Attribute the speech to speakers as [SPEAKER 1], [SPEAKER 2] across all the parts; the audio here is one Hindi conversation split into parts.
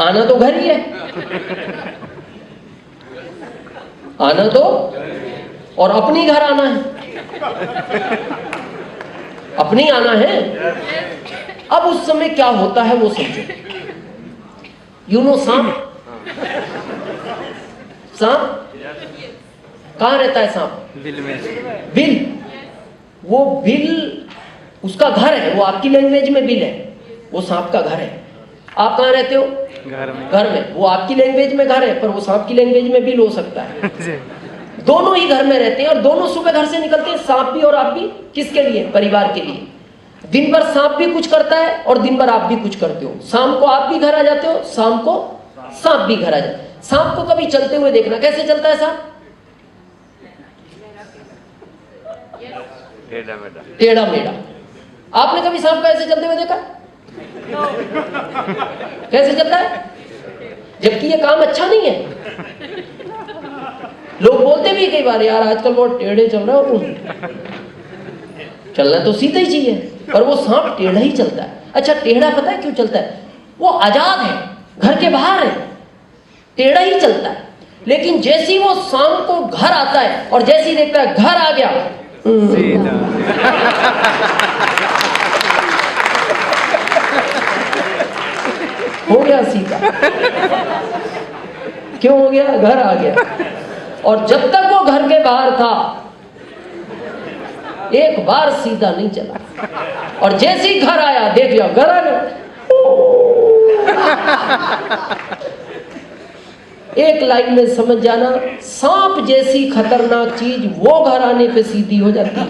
[SPEAKER 1] आना तो घर ही है, आना तो, और अपनी घर आना है, अपनी आना है। अब उस समय क्या होता है वो समझो। यू नो सांप, सांप कहां रहता है? सांप बिल में। बिल, वो बिल उसका घर है, वो आपकी लैंग्वेज में बिल है, वो सांप का घर है। आप कहां रहते हो? घर में। घर में, वो आपकी लैंग्वेज में घर है, पर वो सांप की लैंग्वेज में बिल हो सकता है। दोनों ही घर में रहते हैं और दोनों सुबह घर से निकलते हैं, सांप भी और आप भी। किसके लिए? परिवार के लिए। दिन भर सांप भी कुछ करता है और दिन भर आप भी कुछ करते हो। शाम को आप भी घर आ जाते हो, शाम को सांप भी घर आ जाता है। सांप को कभी चलते हुए देखना, कैसे चलता है सांप? टेढ़ा मेढ़ा। आपने कभी सांप को ऐसे चलते हुए देखा? कैसे चलता है? जबकि ये काम अच्छा नहीं है। लोग बोलते भी कई बार, यार आजकल बहुत टेढ़े चल रहे हो तुम, चलना तो सीधा ही चाहिए, पर वो सांप टेढ़ा ही चलता है। अच्छा, टेढ़ा पता है क्यों चलता है? वो आजाद है, घर के बाहर है, टेढ़ा ही चलता है। लेकिन जैसी वो शाम को घर आता है और जैसी देखता है घर आ गया, हो गया सीधा। क्यों हो गया? घर आ गया। और जब तक वो घर के बाहर था एक बार सीधा नहीं चला, और जैसे ही घर आया देख लिया घर आ गया। एक लाइन में समझ जाना, सांप जैसी खतरनाक चीज वो घर आने पे सीधी हो जाती है।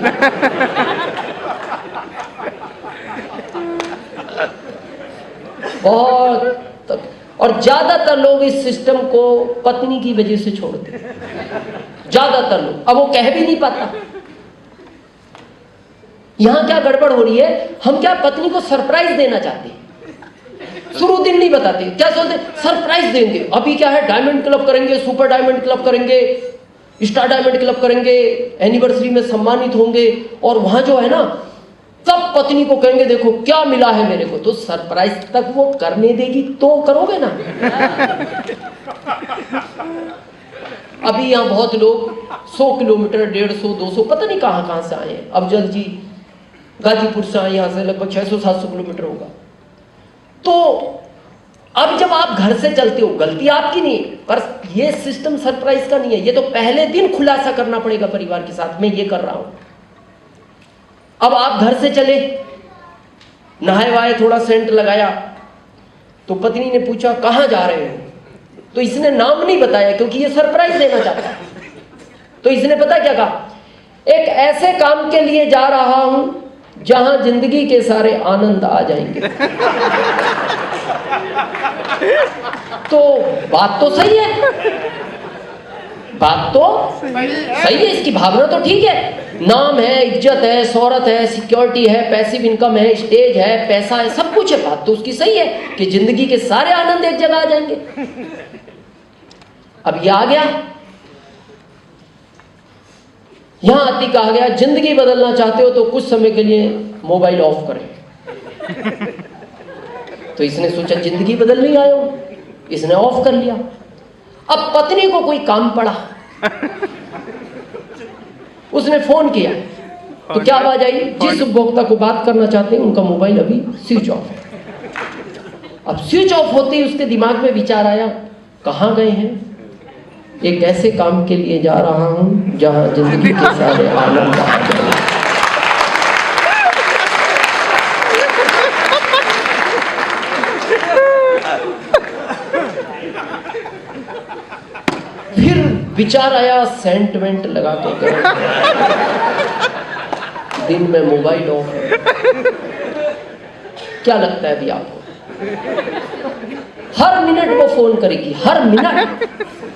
[SPEAKER 1] बहुत। और ज्यादातर लोग इस सिस्टम को पत्नी की वजह से छोड़ते हैं, ज्यादातर लोग। अब वो कह भी नहीं पाता। यहां क्या गड़बड़ हो रही है? हम क्या पत्नी को सरप्राइज देना चाहते हैं, शुरू दिन नहीं बताते। क्या सोचते? सरप्राइज देंगे। अभी क्या है, डायमंड क्लब करेंगे, सुपर डायमंड क्लब करेंगे, स्टार डायमंड क्लब करेंगे, एनिवर्सरी में सम्मानित होंगे, और वहां जो है ना तब पत्नी को कहेंगे देखो क्या मिला है मेरे को। तो सरप्राइज तक वो करने देगी तो करोगे ना। अभी यहाँ बहुत लोग 100 किलोमीटर, 150, 200 पता नहीं कहां से आए हैं। अफजल जी गाजीपुर से आए, यहाँ से लगभग 600-700 किलोमीटर होगा। तो अब जब आप घर से चलते हो, गलती आपकी नहीं है, पर ये सिस्टम सरप्राइज का नहीं है। ये तो पहले दिन खुलासा करना पड़ेगा परिवार के साथ, मैं ये कर रहा हूं। अब आप घर से चले, नहाए वाए, थोड़ा सेंट लगाया, तो पत्नी ने पूछा कहां जा रहे हो? तो इसने नाम नहीं बताया क्योंकि ये सरप्राइज देना चाहता है। तो इसने पता क्या कहा? एक ऐसे काम के लिए जा रहा हूं जहां जिंदगी के सारे आनंद आ जाएंगे। तो बात तो सही है, बात तो सही है, इसकी भावना तो ठीक है। नाम है, इज्जत है, शोहरत है, सिक्योरिटी है, पैसिव इनकम है, स्टेज है, पैसा है, सब कुछ है। बात तो उसकी सही है कि जिंदगी के सारे आनंद एक जगह आ जाएंगे। अब ये आ गया, यहां आती कहा गया जिंदगी बदलना चाहते हो तो कुछ समय के लिए मोबाइल ऑफ करें। तो इसने सोचा जिंदगी बदलने आया हूं, इसने ऑफ कर लिया। अब पत्नी को कोई काम पड़ा, उसने फोन किया, तो क्या आवाज आई? जिस उपभोक्ता को बात करना चाहते हैं उनका मोबाइल अभी स्विच ऑफ है। अब स्विच ऑफ होते ही उसके दिमाग में विचार आया, कहां गए हैं? एक ऐसे काम के लिए जा रहा हूं जहां जिंदगी के सारे आनंद आ जाए। फिर विचार आया, सेंट वेंट लगा के दिन में मोबाइल ऑफ है। क्या लगता है अभी आपको? हर मिनट वो फोन करेगी, हर मिनट,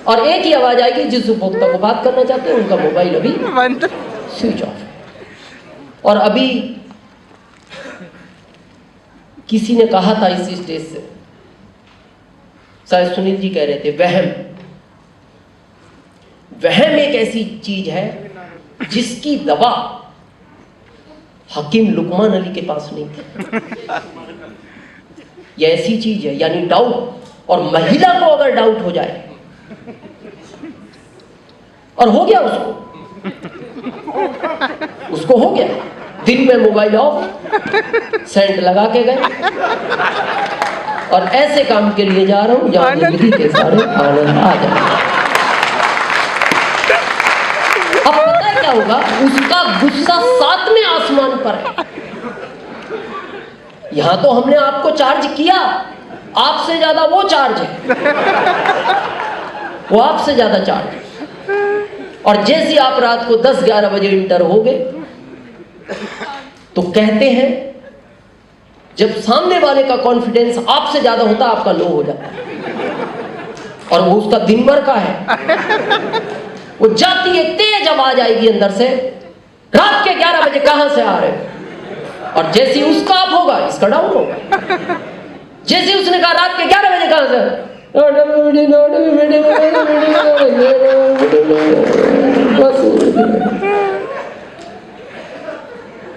[SPEAKER 1] और एक ही आवाज आएगी, जिस उपभोक्ता को बात करना चाहते हैं उनका मोबाइल अभी स्विच ऑफ है। और अभी किसी ने कहा था इसी स्टेज से, शायद सुनील जी कह रहे थे, वहम एक ऐसी चीज है जिसकी दवा हकीम लुकमान अली के पास नहीं थी। यह ऐसी चीज है, यानी डाउट, और महिला को अगर डाउट हो जाए, और हो गया उसको हो गया, दिन में मोबाइल ऑफ, सेंट लगा के गए और ऐसे काम के लिए जा रहा हूं जहां जिंदगी के सारे आनंद आ जाए। अब पता है क्या होगा, उसका गुस्सा 7वें आसमान पर है। यहां तो हमने आपको चार्ज किया, आपसे ज्यादा वो चार्ज है, वो आपसे ज्यादा चार्ज है। और जैसे आप रात को 10-11 बजे इंटर हो गए, तो कहते हैं जब सामने वाले का कॉन्फिडेंस आपसे ज्यादा होता है, आपका लो हो जाता है, और वो उसका दिन भर का है। वो जाती है, तेज आवाज आएगी अंदर से, रात के 11 बजे कहां से आ रहे हो, और जैसे उसका अप होगा इसका डाउन होगा। जैसे उसने कहा रात के 11 बजे कहां से,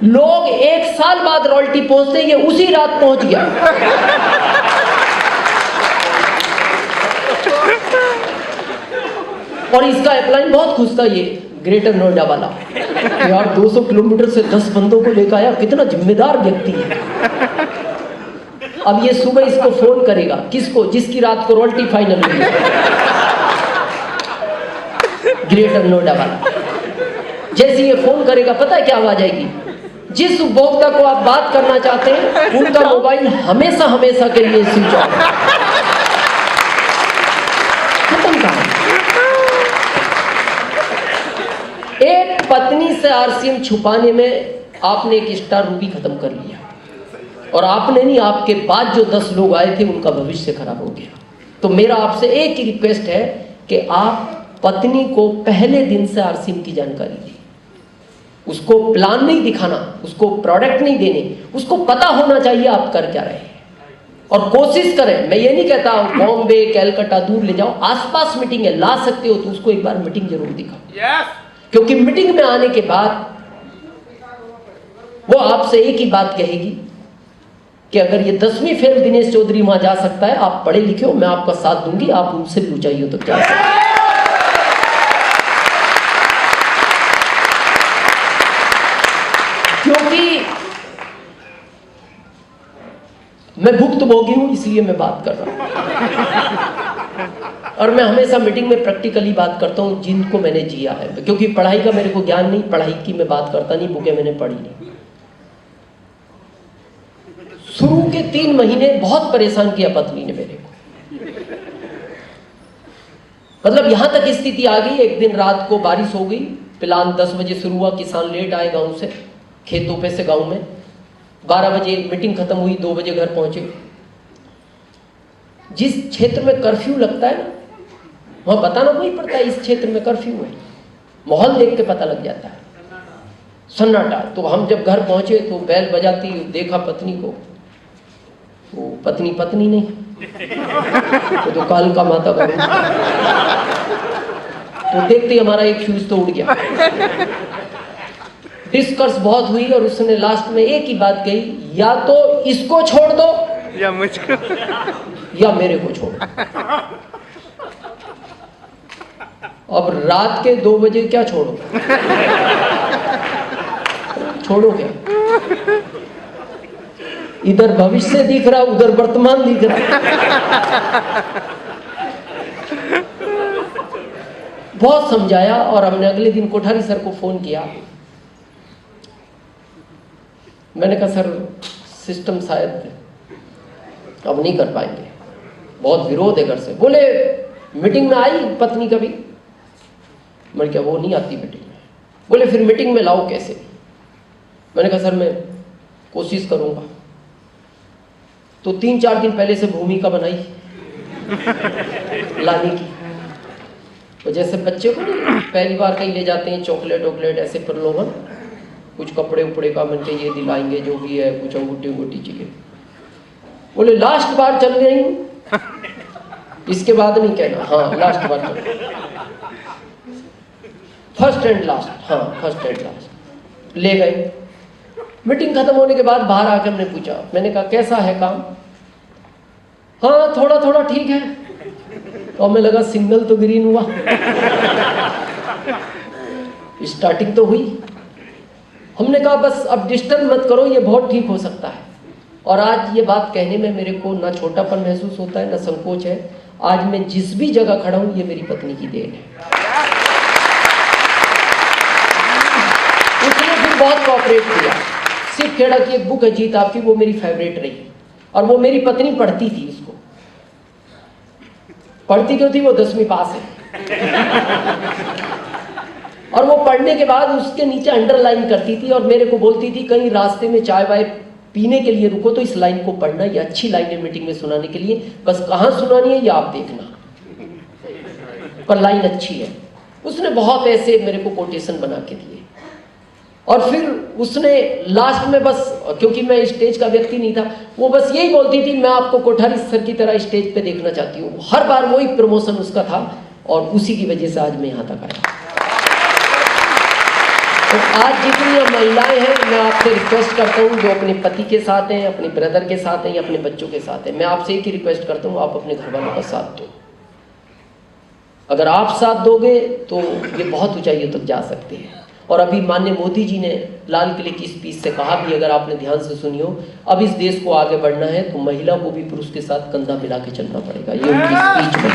[SPEAKER 1] लोग 1 साल बाद रॉयल्टी पहुंचते, ये उसी रात पहुंच गया। और इसका अपलाइन बहुत खुश था, ये ग्रेटर नोएडा वाला, यार 200 किलोमीटर से 10 बंदों को लेकर आया, कितना जिम्मेदार व्यक्ति है। अब ये सुबह इसको फोन करेगा, किसको, जिसकी रात को रॉयल्टी फाइनल हुई, ग्रेटर नोएडा वाला। जैसे ये फोन करेगा, पता है क्या आवाज आएगी, जिस उपभोक्ता को आप बात करना चाहते हैं उनका मोबाइल हमेशा हमेशा के लिए स्विच ऑफ। खत्म कहानी। एक पत्नी से आरसीएम छुपाने में आपने एक स्टार रूबी खत्म कर लिया, और आपने नहीं, आपके बाद जो 10 लोग आए थे उनका भविष्य खराब हो गया। तो मेरा आपसे एक ही रिक्वेस्ट है कि आप पत्नी को पहले दिन से आरसीएम की जानकारी दी, उसको प्लान नहीं दिखाना, उसको प्रोडक्ट नहीं देने, उसको पता होना चाहिए आप कर क्या रहे हैं। और कोशिश करें, मैं ये नहीं कहता बॉम्बे कैलकाटा दूर ले जाओ, आसपास मीटिंग है, ला सकते हो तो उसको एक बार मीटिंग जरूर दिखाओ। क्योंकि मीटिंग में आने के बाद वो आपसे एक ही बात कहेगी कि अगर ये 10वीं फेल दिनेश चौधरी वहां जा सकता है, आप पढ़े लिखे हो, मैं आपका साथ दूंगी, आप उनसे भी ऊंचाइयों तक जा सकते हैं। क्योंकि मैं भुक्तभोगी हूं, इसलिए मैं बात कर रहा हूं। और मैं हमेशा मीटिंग में प्रैक्टिकली बात करता हूं जिनको मैंने जिया है, क्योंकि पढ़ाई का मेरे को ज्ञान नहीं, पढ़ाई की मैं बात करता नहीं, बुकें मैंने पढ़ी नहीं। शुरू के 3 महीने बहुत परेशान किया पत्नी ने मेरे को, मतलब यहां तक स्थिति आ गई, एक दिन रात को बारिश हो गई, प्लान 10 बजे शुरू हुआ, किसान लेट आए गांव से, खेतों पे से गांव में, 12 बजे मीटिंग खत्म हुई, 2 बजे घर पहुंचे। जिस क्षेत्र में कर्फ्यू लगता है ना, वहां बताना कोई पड़ता है इस क्षेत्र में कर्फ्यू है, माहौल देख के पता लग जाता है, सन्नाटा। तो हम जब घर पहुंचे तो बैल बजाती देखा पत्नी को, वो पत्नी नहीं तो कालका माता का, तो देखते ही हमारा एक फ्यूज तो उड़ गया। डिस्कस बहुत हुई और उसने लास्ट में एक ही बात कही, या तो इसको छोड़ दो
[SPEAKER 2] या मुझको,
[SPEAKER 1] या मेरे को छोड़। अब रात के 2 बजे क्या छोड़ो, छोड़ो क्या, इधर भविष्य दिख रहा, उधर वर्तमान दिख रहा। बहुत समझाया और हमने अगले दिन कोठारी सर को फोन किया। मैंने कहा सर सिस्टम शायद अब नहीं कर पाएंगे, बहुत विरोध है घर से। बोले मीटिंग में आई पत्नी कभी? मैंने कहा वो नहीं आती मीटिंग में। बोले फिर मीटिंग में लाओ कैसे? मैंने कहा सर मैं कोशिश करूंगा। तो 3-4 दिन पहले से भूमिका बनाई लाने की। तो जैसे बच्चे को पहली बार कहीं ले जाते हैं, चॉकलेट वॉकलेट ऐसे प्रलोभन, कुछ कपड़े उपड़े का मन के ये दिलाएंगे, जो भी है कुछ अंगूठी चाहिए। बोले लास्ट बार चल गई हूँ, इसके बाद नहीं कहना। हाँ लास्ट बार चल, फर्स्ट एंड लास्ट। हाँ फर्स्ट एंड लास्ट। ले गए। मीटिंग खत्म होने के बाद बाहर आकर हमने पूछा, मैंने कहा कैसा है काम? हाँ थोड़ा थोड़ा ठीक है। तो हमें लगा सिग्नल तो ग्रीन हुआ, स्टार्टिंग तो हुई। हमने कहा बस अब डिस्टर्ब मत करो, ये बहुत ठीक हो सकता है। और आज ये बात कहने में मेरे को ना छोटापन महसूस होता है ना संकोच है। आज मैं जिस भी जगह खड़ा हूं ये मेरी पत्नी की देन है। उसने फिर बहुत कोऑपरेट किया। शिव खेड़ा की एक बुक है जीत आपकी, वो मेरी फेवरेट रही और वो मेरी पत्नी पढ़ती थी उसको। पढ़ती क्यों थी? वो 10वीं पास है और वो पढ़ने के बाद उसके नीचे अंडरलाइन करती थी और मेरे को बोलती थी कहीं रास्ते में चाय वाय पीने के लिए रुको तो इस लाइन को पढ़ना, ये अच्छी लाइन है मीटिंग में सुनाने के लिए, बस कहाँ सुनानी है ये आप देखना, पर लाइन अच्छी है। उसने बहुत ऐसे मेरे को कोटेशन बना के दिए और फिर उसने लास्ट में बस, क्योंकि मैं स्टेज का व्यक्ति नहीं था, वो बस यही बोलती थी मैं आपको कोठारी सर की तरह स्टेज पे देखना चाहती हूँ। हर बार वही प्रमोशन उसका था और उसी की वजह से आज मैं यहाँ तक आया। तो आज जितनी महिलाएं हैं मैं आपसे रिक्वेस्ट करता हूँ जो अपने पति के साथ हैं, अपने ब्रदर के साथ हैं या अपने बच्चों के साथ हैं, मैं आपसे एक ही रिक्वेस्ट करता हूँ आप अपने घर वालों का साथ दो। अगर आप साथ दोगे तो ये बहुत ऊंचाइयों तक जा सकते हैं। और अभी माननीय मोदी जी ने लाल किले की स्पीच से कहा भी, अगर आपने ध्यान से सुनी हो, अब इस देश को आगे बढ़ना है तो महिला को भी पुरुष के साथ कंधा मिला के चलना पड़ेगा, ये उनकी स्पीच में।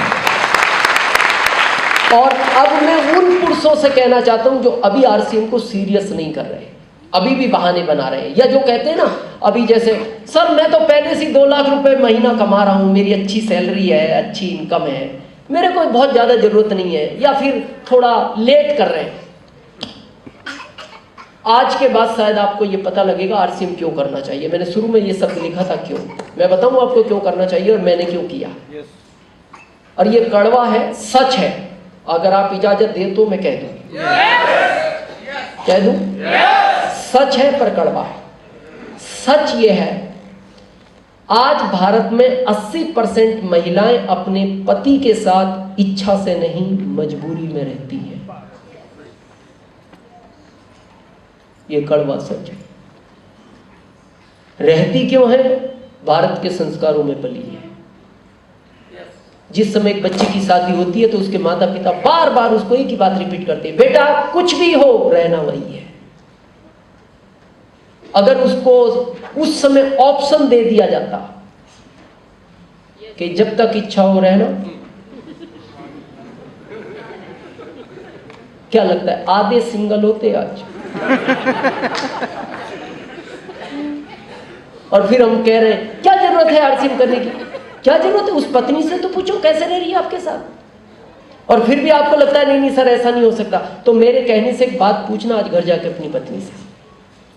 [SPEAKER 1] और अब मैं उन पुरुषों से कहना चाहता हूं जो अभी आरसीएम को सीरियस नहीं कर रहे, अभी भी बहाने बना रहे हैं, या जो कहते हैं ना अभी जैसे सर मैं तो पहले से 2 लाख रुपए महीना कमा रहा हूं, मेरी अच्छी सैलरी है, अच्छी इनकम है, मेरे को बहुत ज्यादा जरूरत नहीं है, या फिर थोड़ा लेट कर रहे हैं। आज के बाद शायद आपको ये पता लगेगा आरसीएम क्यों करना चाहिए। मैंने शुरू में ये शब्द लिखा था क्यों, मैं बताऊं आपको क्यों करना चाहिए और मैंने क्यों किया। और ये कड़वा है, सच है, अगर आप इजाजत दें तो मैं कह दूं, कह दूं, सच है पर कड़वा है। सच ये है आज भारत में 80% महिलाएं अपने पति के साथ इच्छा से नहीं मजबूरी में रहती हैं, ये कड़वा सच है। रहती क्यों है? भारत के संस्कारों में पली है। जिस समय एक बच्चे की शादी होती है तो उसके माता पिता बार बार उसको एक ही बात रिपीट करते हैं, बेटा कुछ भी हो रहना वही है। अगर उसको उस समय ऑप्शन दे दिया जाता कि जब तक इच्छा हो रहना, क्या लगता है आधे सिंगल होते आज। और फिर हम कह रहे हैं क्या जरूरत है आरसीएम करने की, क्या जरूरत है? उस पत्नी से तो पूछो कैसे रह रही है आपके साथ। और फिर भी आपको लगता है नहीं नहीं सर ऐसा नहीं हो सकता, तो मेरे कहने से एक बात पूछना आज घर जाके अपनी पत्नी से,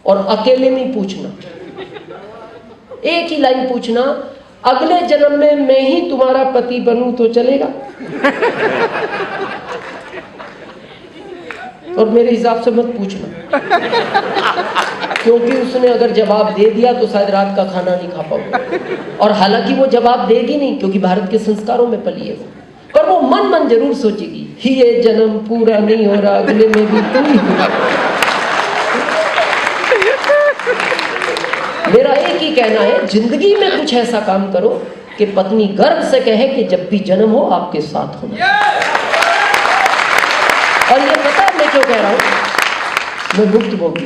[SPEAKER 1] और अकेले में ही पूछना, एक ही लाइन पूछना, अगले जन्म में मैं ही तुम्हारा पति बनूं तो चलेगा? और मेरे हिसाब से मत पूछना, क्योंकि उसने अगर जवाब दे दिया तो शायद रात का खाना नहीं खा पाऊंगा। और हालांकि वो जवाब देगी नहीं क्योंकि भारत के संस्कारों में पली है वो, पर वो मन मन जरूर सोचेगी ही ये जन्म पूरा नहीं हो रहा, अगले में भी तुम ही हो। मेरा एक ही कहना है, जिंदगी में कुछ ऐसा काम करो कि पत्नी गर्व से कहे कि जब भी जन्म हो आपके साथ होना। और ये पता है मैं क्यों कह रहा हूं, मैं मुक्त बोलती।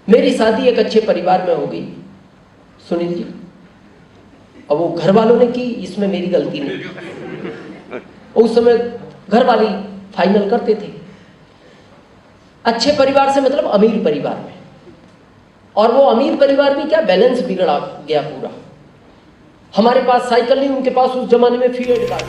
[SPEAKER 1] मेरी शादी एक अच्छे परिवार में हो गई सुनील जी, अब वो घर वालों ने की, इसमें मेरी गलती नहीं। उस समय घर वाली फाइनल करते थे। अच्छे परिवार से मतलब अमीर परिवार में, और वो अमीर परिवार भी क्या, बैलेंस बिगड़ा गया पूरा। हमारे पास साइकिल नहीं, उनके पास उस जमाने में फील्ड कार।